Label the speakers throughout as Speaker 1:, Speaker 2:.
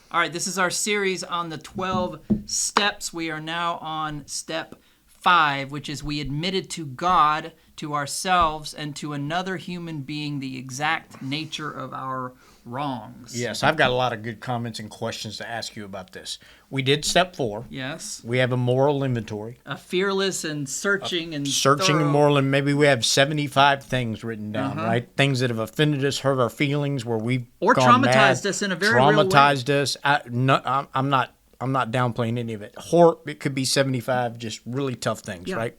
Speaker 1: All right, this is our series on the 12 steps. We are now on step 5, which is we admitted to God, to ourselves, and to another human being the exact nature of our wrongs.
Speaker 2: Yes, I've got a lot of good comments and questions to ask you about this. We did step 4.
Speaker 1: Yes.
Speaker 2: We have a moral inventory.
Speaker 1: A fearless and searching and
Speaker 2: Searching
Speaker 1: thorough.
Speaker 2: and moral, and maybe we have 75 things written down, right? Things that have offended us, hurt our feelings, where we've
Speaker 1: Or
Speaker 2: gone
Speaker 1: traumatized
Speaker 2: mad,
Speaker 1: us in a very real way.
Speaker 2: traumatized us. I'm not downplaying any of it. It could be 75 just really tough things, right?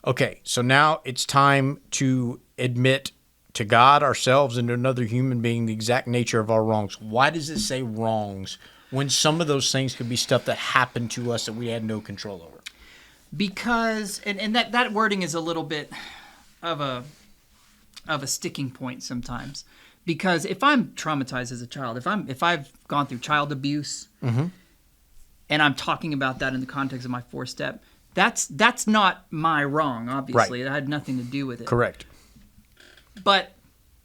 Speaker 2: Okay, so now it's time to admit to God, ourselves, and to another human being the exact nature of our wrongs. Why does it say wrongs when some of those things could be stuff that happened to us that we had no control over?
Speaker 1: Because, and that wording is a little bit of a sticking point sometimes. Because if I'm traumatized as a child, if I've gone through child abuse, and I'm talking about that in the context of my 4th step, that's not my wrong, obviously.
Speaker 2: Right.
Speaker 1: It had nothing to do with it.
Speaker 2: Correct.
Speaker 1: But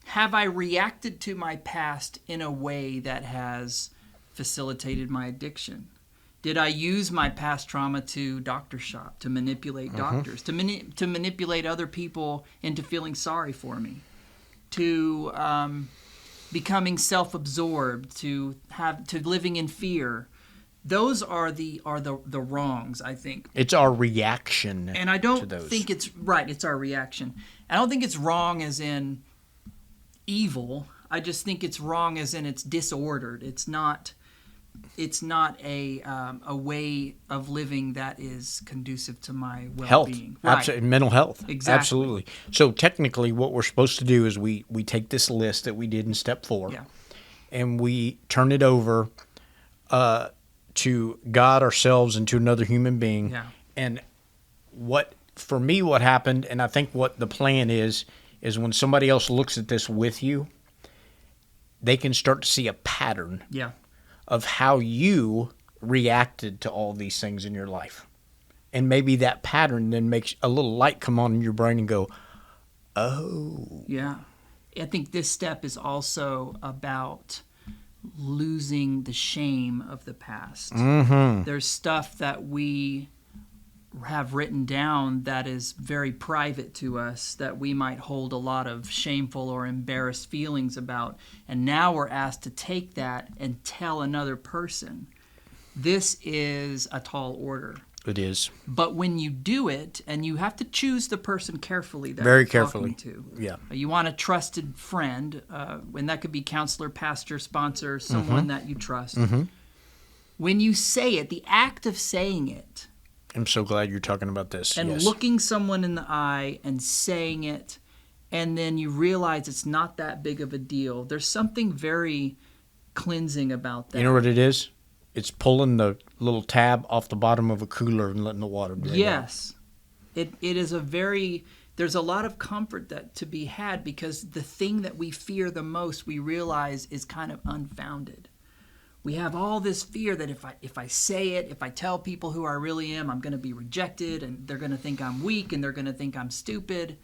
Speaker 1: have I reacted to my past in a way that has facilitated my addiction? Did I use my past trauma to doctor shop, to manipulate doctors, to manipulate other people into feeling sorry for me, to becoming self-absorbed, to living in fear? Those are the wrongs, I think.
Speaker 2: It's our reaction.
Speaker 1: And I don't
Speaker 2: to those.
Speaker 1: think it's right. It's our reaction. I don't think it's wrong as in evil. I just think it's wrong as in it's disordered. It's not a way of living that is conducive to my well-being.
Speaker 2: Health, absolutely, mental health,
Speaker 1: Exactly.
Speaker 2: absolutely. So technically, what we're supposed to do is we take this list that we did in step 4, and we turn it over to God, ourselves, and to another human being.
Speaker 1: Yeah.
Speaker 2: And what happened, and I think what the plan is when somebody else looks at this with you, they can start to see a pattern.
Speaker 1: Yeah.
Speaker 2: Of how you reacted to all these things in your life. And maybe that pattern then makes a little light come on in your brain and go, oh.
Speaker 1: Yeah. I think this step is also about losing the shame of the past. There's stuff that we have written down that is very private to us that we might hold a lot of shameful or embarrassed feelings about, and now we're asked to take that and tell another person. This is a tall order.
Speaker 2: It is.
Speaker 1: But when you do it, and you have to choose the person carefully that
Speaker 2: very
Speaker 1: you're
Speaker 2: carefully
Speaker 1: talking to.
Speaker 2: Yeah.
Speaker 1: You want a trusted friend, and that could be counselor, pastor, sponsor, someone that you trust. When you say it, the act of saying it,
Speaker 2: I'm so glad you're talking about this.
Speaker 1: and looking someone in the eye and saying it, and then you realize it's not that big of a deal. There's something very cleansing about that.
Speaker 2: You know what it is? It's pulling the little tab off the bottom of a cooler and letting the water drain out.
Speaker 1: Yes. It is there's a lot of comfort that to be had, because the thing that we fear the most, we realize is kind of unfounded. We have all this fear that if I say it, if I tell people who I really am, I'm going to be rejected, and they're going to think I'm weak, and they're going to think I'm stupid.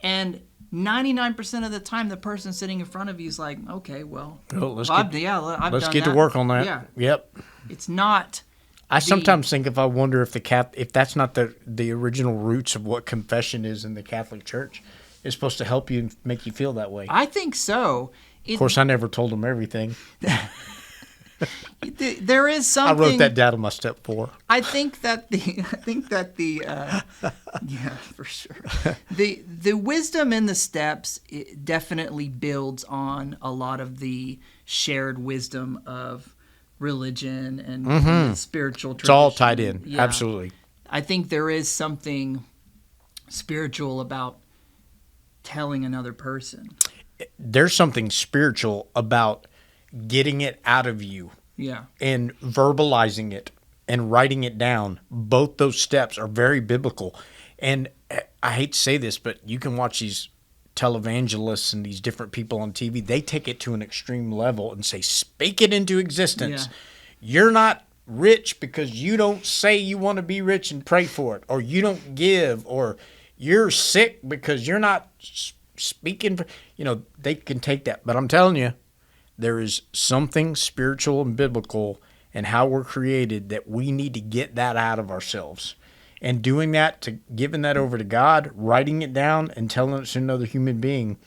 Speaker 1: And 99% of the time, the person sitting in front of you is like, okay, well,
Speaker 2: let's
Speaker 1: I've
Speaker 2: get
Speaker 1: done
Speaker 2: to
Speaker 1: that.
Speaker 2: work on that.
Speaker 1: Yeah.
Speaker 2: Yep.
Speaker 1: It's not.
Speaker 2: I sometimes think if that's not the original roots of what confession is in the Catholic Church, it's supposed to help you and make you feel that way.
Speaker 1: I think so.
Speaker 2: Of course, I never told them everything.
Speaker 1: There is something.
Speaker 2: I wrote that down in my step 4.
Speaker 1: I think that yeah, for sure. The wisdom in the steps, it definitely builds on a lot of the shared wisdom of religion and spiritual tradition.
Speaker 2: It's all tied in.
Speaker 1: Yeah.
Speaker 2: Absolutely.
Speaker 1: I think there is something spiritual about telling another person.
Speaker 2: There's something spiritual about getting it out of you, and verbalizing it and writing it down. Both those steps are very biblical. And I hate to say this, but you can watch these televangelists and these different people on TV. They take it to an extreme level and say, speak it into existence. You're not rich because you don't say you want to be rich and pray for it, or you don't give, or you're sick because you're not speaking for, they can take that. But I'm telling you, there is something spiritual and biblical in how we're created that we need to get that out of ourselves. And doing that, to giving that over to God, writing it down and telling it to another human being,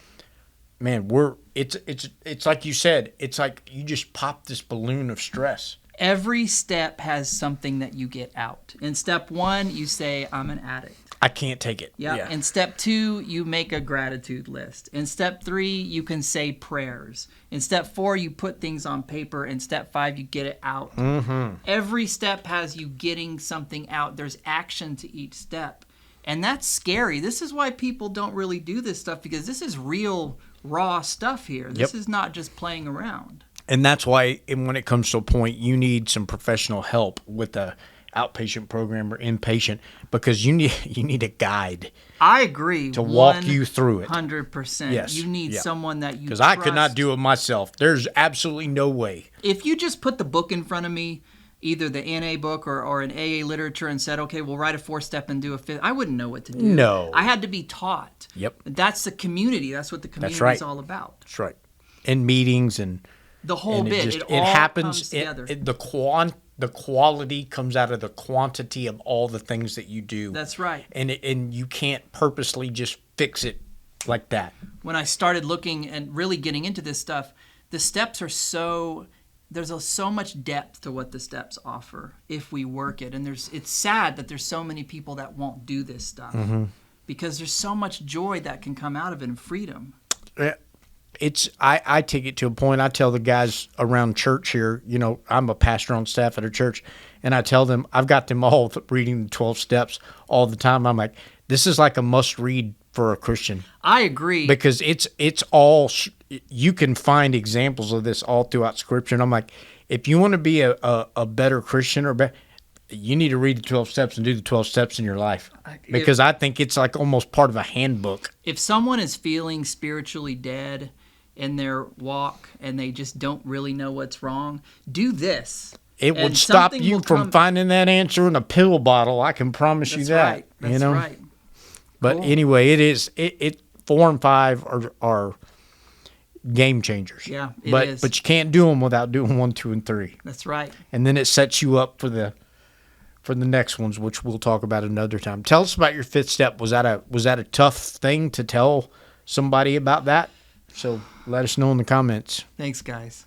Speaker 2: man, it's like you said, it's like you just pop this balloon of stress.
Speaker 1: Every step has something that you get out. In step 1, you say, I'm an addict.
Speaker 2: I can't take it.
Speaker 1: Yeah. In step 2, you make a gratitude list. In step 3, you can say prayers. In step 4, you put things on paper. In step 5, you get it out.
Speaker 2: Mm-hmm.
Speaker 1: Every step has you getting something out. There's action to each step. And that's scary. This is why people don't really do this stuff, because this is real, raw stuff here. This is not just playing around.
Speaker 2: And that's why when it comes to a point, you need some professional help with a outpatient program or inpatient, because you need a guide.
Speaker 1: I agree.
Speaker 2: To walk you through it.
Speaker 1: 100%.
Speaker 2: Yes.
Speaker 1: You need someone that you
Speaker 2: Because
Speaker 1: trust.
Speaker 2: I could not do it myself. There's absolutely no way.
Speaker 1: If you just put the book in front of me, either the NA book or an AA literature, and said, okay, we'll write a 4-step and do a 5th, I wouldn't know what to do.
Speaker 2: No.
Speaker 1: I had to be taught.
Speaker 2: Yep.
Speaker 1: That's the community. That's what the community is all about.
Speaker 2: That's right. In meetings and
Speaker 1: the whole bit. It all
Speaker 2: happens
Speaker 1: comes together.
Speaker 2: The quality comes out of the quantity of all the things that you do.
Speaker 1: That's right.
Speaker 2: And you can't purposely just fix it like that. When
Speaker 1: I started looking and really getting into this stuff, the steps are there's so much depth to what the steps offer if we work it. And it's sad that there's so many people that won't do this stuff, because there's so much joy that can come out of it and freedom.
Speaker 2: I take it to a point. I tell the guys around church here, I'm a pastor on staff at a church, and I tell them, I've got them all reading the 12 steps all the time. I'm like, this is like a must read for a Christian.
Speaker 1: I agree.
Speaker 2: Because it's all, you can find examples of this all throughout Scripture. And I'm like, if you want to be a better Christian you need to read the 12 steps and do the 12 steps in your life. Because I think it's like almost part of a handbook.
Speaker 1: If someone is feeling spiritually dead in their walk and they just don't really know what's wrong, do this.
Speaker 2: It would stop you from finding that answer in a pill bottle. I can promise you that.
Speaker 1: Right. That's right.
Speaker 2: But anyway, it 4 and 5 are game changers.
Speaker 1: Yeah, it is.
Speaker 2: But you can't do them without doing 1, 2, and 3.
Speaker 1: That's right.
Speaker 2: And then it sets you up for the next ones, which we'll talk about another time. Tell us about your 5th step. Was that a tough thing to tell somebody about that? So let us know in the comments.
Speaker 1: Thanks, guys.